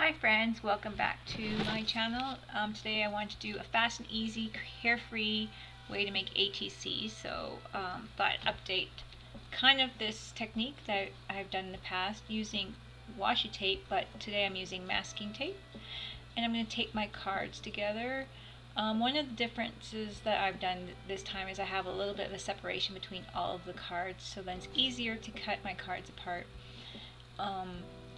Hi friends, welcome back to my channel. Today I want to do a fast and easy, carefree way to make ATC. So thought I'd update kind of this technique that I've done in the past using washi tape, but today I'm using masking tape. And I'm going to tape my cards together. One of the differences that I've done this time is I have a little bit of a separation between all of the cards, so then it's easier to cut my cards apart.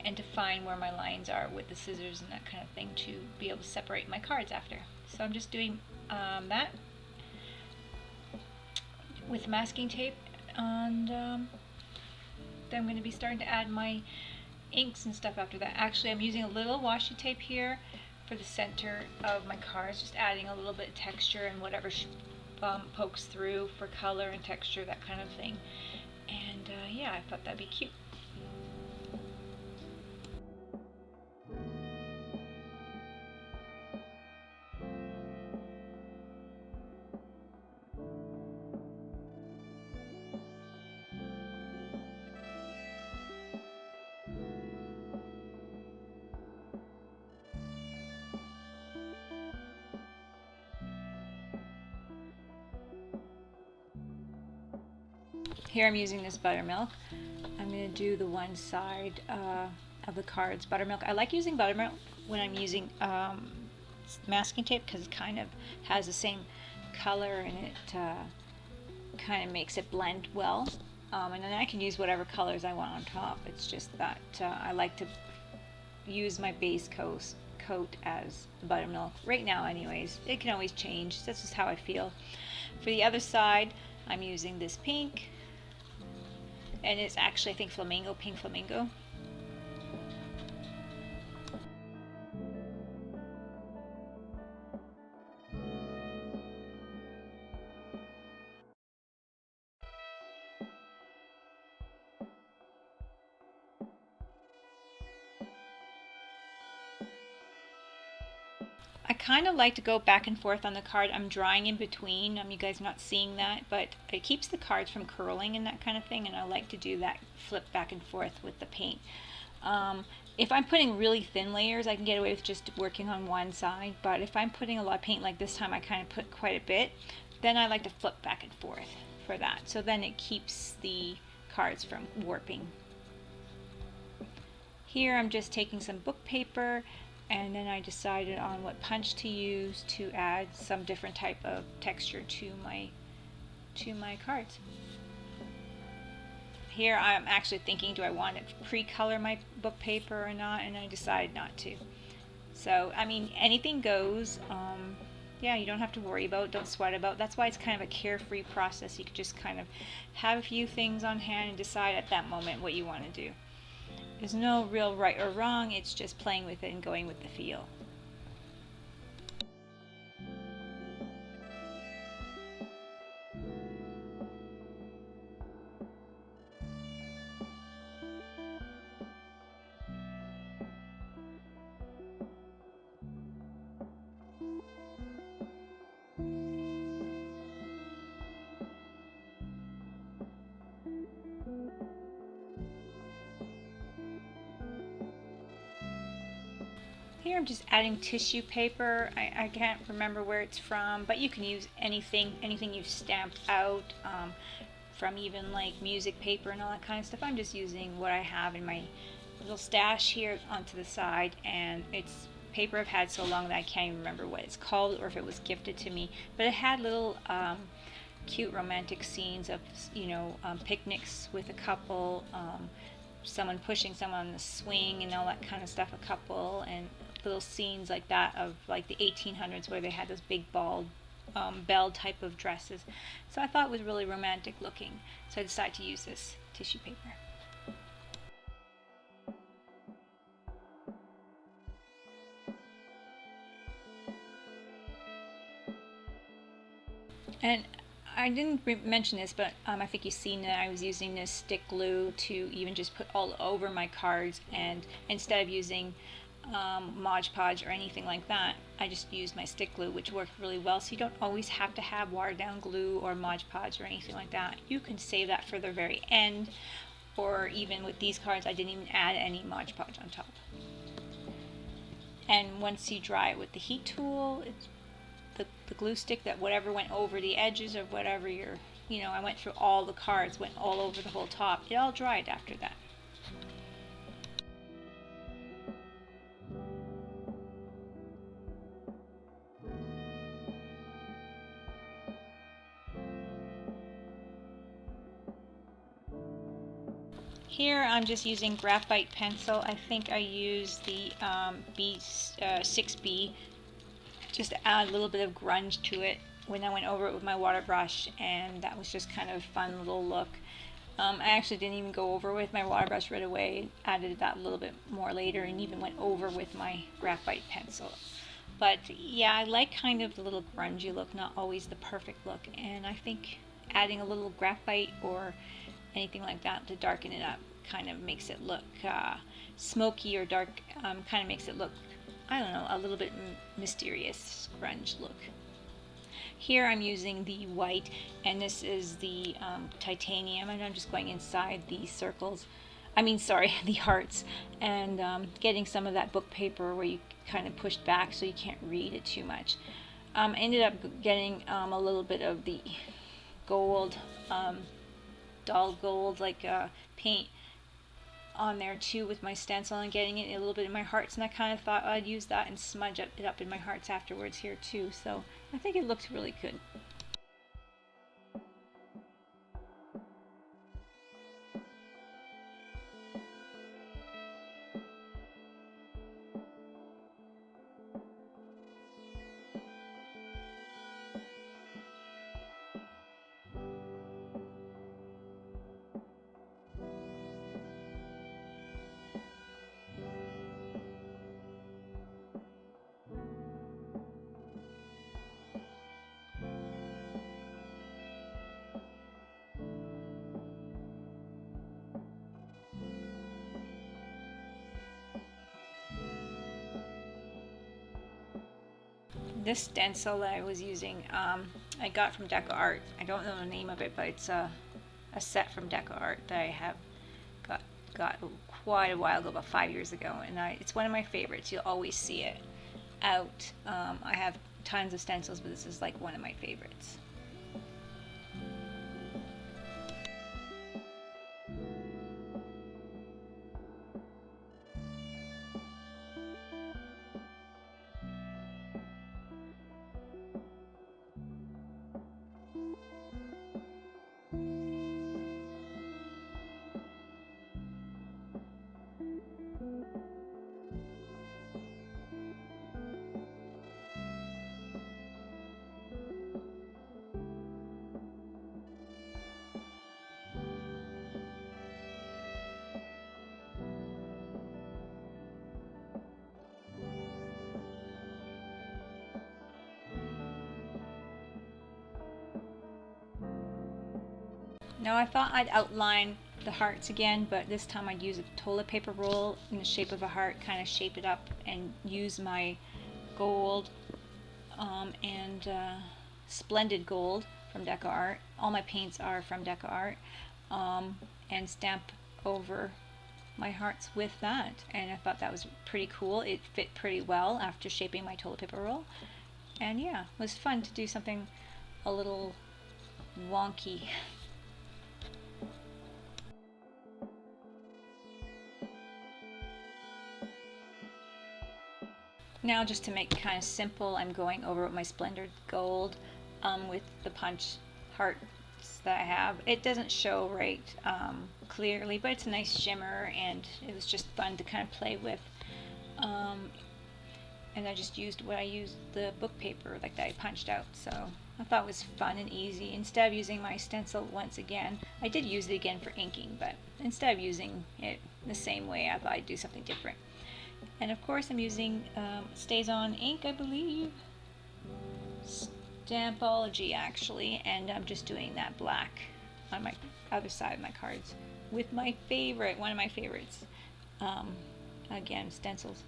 And to find where my lines are with the scissors and that kind of thing to be able to separate my cards after. So I'm just doing that with masking tape, and then I'm going to be starting to add my inks and stuff after that. Actually, I'm using a little washi tape here for the center of my cards, just adding a little bit of texture and whatever pokes through for color and texture, that kind of thing. And yeah, I thought that'd be cute. Here I'm using this buttermilk. I'm going to do the one side of the cards buttermilk. I like using buttermilk when I'm using masking tape because it kind of has the same color and it kind of makes it blend well. And then I can use whatever colors I want on top. It's just that I like to use my base coat as the buttermilk right now anyways. It can always change. This is how I feel. For the other side, I'm using this pink, and it's actually, I think, pink flamingo. I kind of like to go back and forth on the card. I'm drawing in between. You guys are not seeing that, but it keeps the cards from curling and that kind of thing, and I like to do that, flip back and forth with the paint. If I'm putting really thin layers, I can get away with just working on one side, but if I'm putting a lot of paint, like this time I kind of put quite a bit, then I like to flip back and forth for that. So then it keeps the cards from warping. Here I'm just taking some book paper, and then I decided on what punch to use to add some different type of texture to my cards. Here I'm actually thinking, do I want to pre-color my book paper or not, and I decided not to. So I mean, anything goes. Yeah, you don't have to worry about, don't sweat about. That's why it's kind of a carefree process. You can just kind of have a few things on hand and decide at that moment what you want to do. There's no real right or wrong, it's just playing with it and going with the feel. Here I'm just adding tissue paper. I can't remember where it's from, but you can use anything you've stamped out, from even like music paper and all that kind of stuff. I'm just using what I have in my little stash here onto the side, and it's paper I've had so long that I can't even remember what it's called or if it was gifted to me, but it had little cute romantic scenes of, picnics with a couple, someone pushing someone on the swing and all that kind of stuff, a couple, and little scenes like that of like the 1800s where they had those big bald bell type of dresses. So I thought it was really romantic looking, so I decided to use this tissue paper. And I didn't mention this, but I think you've seen that I was using this stick glue to even just put all over my cards, and instead of using Mod Podge or anything like that, I just used my stick glue, which worked really well. So you don't always have to have watered down glue or Mod Podge or anything like that. You can save that for the very end, or even with these cards I didn't even add any Mod Podge on top. and once you dry it with the heat tool, it's the glue stick, that whatever went over the edges of whatever you're, I went through all the cards, went all over the whole top. It all dried after that. Here I'm just using graphite pencil. I think I used the B6B just to add a little bit of grunge to it when I went over it with my water brush, and that was just kind of a fun little look. I actually didn't even go over with my water brush right away, added that a little bit more later, and even went over with my graphite pencil. But yeah, I like kind of the little grungy look, not always the perfect look, and I think adding a little graphite or anything like that to darken it up kind of makes it look smoky or dark, kind of makes it look, I don't know, a little bit mysterious grunge look. Here I'm using the white, and this is the titanium, and I'm just going inside the circles, the hearts, and getting some of that book paper where you kind of pushed back so you can't read it too much. I ended up getting a little bit of the gold, dull gold, like paint on there too with my stencil, and getting it a little bit in my hearts, and I kind of thought I'd use that and smudge it up in my hearts afterwards here too, so I think it looks really good. This stencil that I was using, I got from DecoArts. I don't know the name of it, but it's a set from DecoArts that I have got quite a while ago, about 5 years ago, and it's one of my favorites. You'll always see it out. I have tons of stencils, but this is like one of my favorites. Now I thought I'd outline the hearts again, but this time I'd use a toilet paper roll in the shape of a heart, kind of shape it up, and use my gold and Splendid Gold from DecoArt. All my paints are from DecoArt, and stamp over my hearts with that. And I thought that was pretty cool. It fit pretty well after shaping my toilet paper roll. And yeah, it was fun to do something a little wonky. Now, just to make it kind of simple, I'm going over with my Splendid Gold with the punch hearts that I have. It doesn't show right clearly, but it's a nice shimmer, and it was just fun to kind of play with. And I just used the book paper like that I punched out, so I thought it was fun and easy. Instead of using my stencil once again, I did use it again for inking, but instead of using it the same way, I thought I'd do something different. And of course I'm using Stays On ink, I believe, Stampology actually, and I'm just doing that black on my other side of my cards with my favorite, one of my favorites, again, stencils.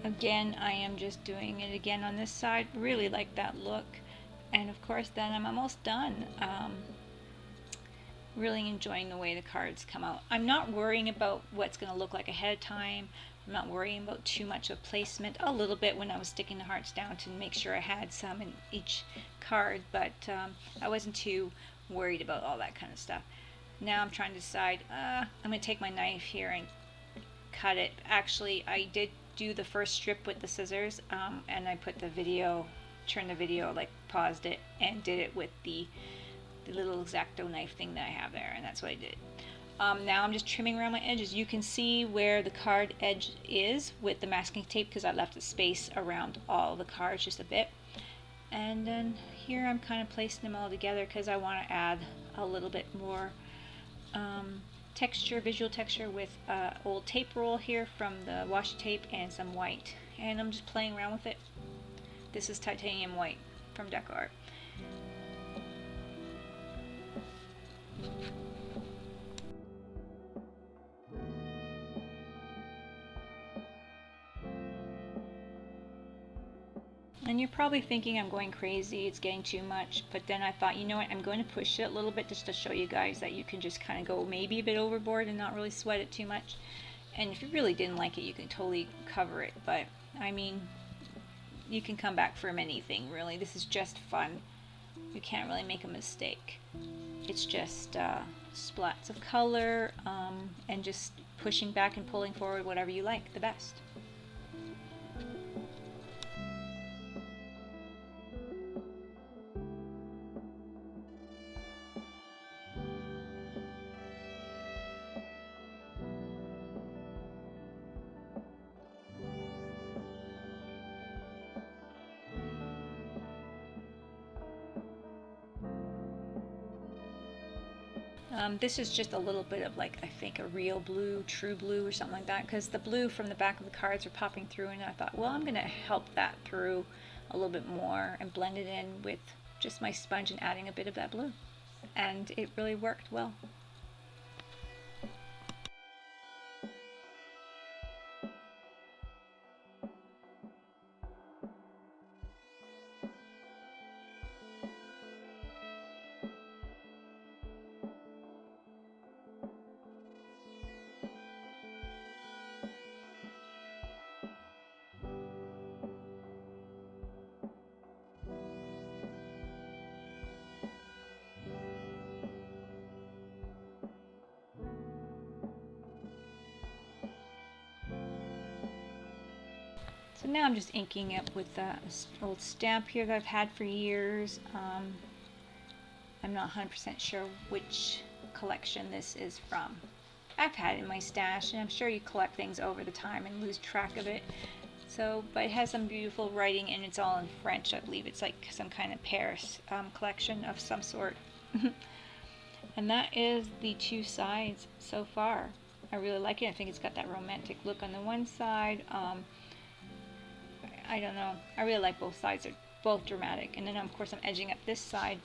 Again, I am just doing it again on this side. Really like that look. And of course then I'm almost done. Really enjoying the way the cards come out. I'm not worrying about what's going to look like ahead of time. I'm not worrying about too much of placement. A little bit when I was sticking the hearts down to make sure I had some in each card, but I wasn't too worried about all that kind of stuff. Now I'm trying to decide, I'm going to take my knife here and cut it. Actually, I did do the first strip with the scissors, and I put the video, turned the video, like paused it, and did it with the little X-Acto knife thing that I have there, and that's what I did. Now I'm just trimming around my edges. You can see where the card edge is with the masking tape because I left a space around all the cards just a bit. And then here I'm kind of placing them all together because I want to add a little bit more texture, visual texture with old tape roll here from the washi tape and some white. And I'm just playing around with it. This is titanium white from DecoArts. And you're probably thinking I'm going crazy, it's getting too much, but then I thought, you know what, I'm going to push it a little bit just to show you guys that you can just kind of go maybe a bit overboard and not really sweat it too much. And if you really didn't like it, you can totally cover it, but I mean, you can come back from anything really. This is just fun. You can't really make a mistake. It's just splats of color and just pushing back and pulling forward whatever you like the best. This is just a little bit of like, I think a real blue, true blue or something like that, because the blue from the back of the cards are popping through, and I thought, well, I'm going to help that through a little bit more and blend it in with just my sponge and adding a bit of that blue. And it really worked well. So now I'm just inking it with the old stamp here that I've had for years. I'm not 100% sure which collection this is from. I've had it in my stash, and I'm sure you collect things over the time and lose track of it. So, but it has some beautiful writing, and it's all in French. I believe it's like some kind of Paris collection of some sort. And that is the two sides so far. I really like it. I think it's got that romantic look on the one side. I don't know. I really like both sides. They're both dramatic. And then of course I'm edging up this side.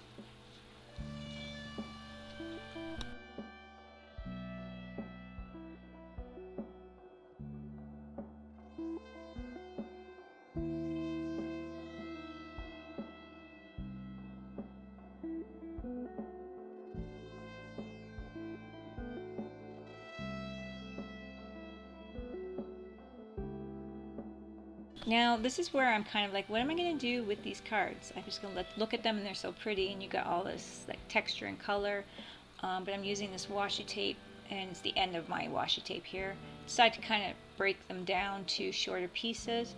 Now this is where I'm kind of like, what am I going to do with these cards? I'm just going to look at them, and they're so pretty, and you got all this like texture and color. But I'm using this washi tape, and it's the end of my washi tape here. Decided to kind of break them down to shorter pieces,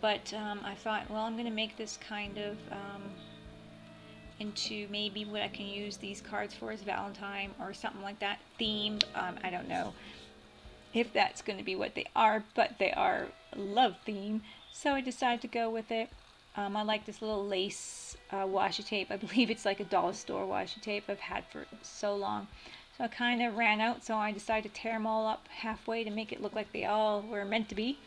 but I thought, well, I'm going to make this kind of into maybe what I can use these cards for as Valentine or something like that, themed. I don't know if that's going to be what they are, but they are love theme, so I decided to go with it. I like this little lace washi tape. I believe it's like a dollar store washi tape I've had for so long. So I kind of ran out, so I decided to tear them all up halfway to make it look like they all were meant to be.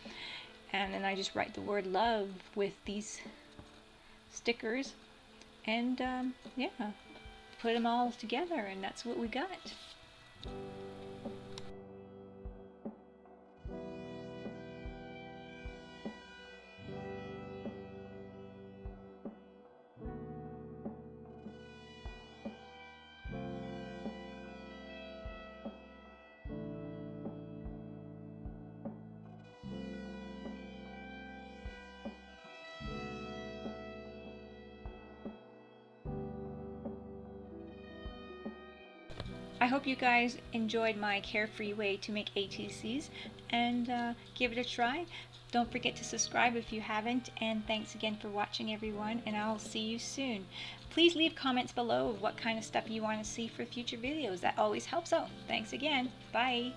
And then I just write the word love with these stickers, and yeah, put them all together, and that's what we got. I hope you guys enjoyed my carefree way to make ATCs, and give it a try. Don't forget to subscribe if you haven't, and thanks again for watching, everyone, and I'll see you soon. Please leave comments below of what kind of stuff you want to see for future videos. That always helps out. Thanks again. Bye.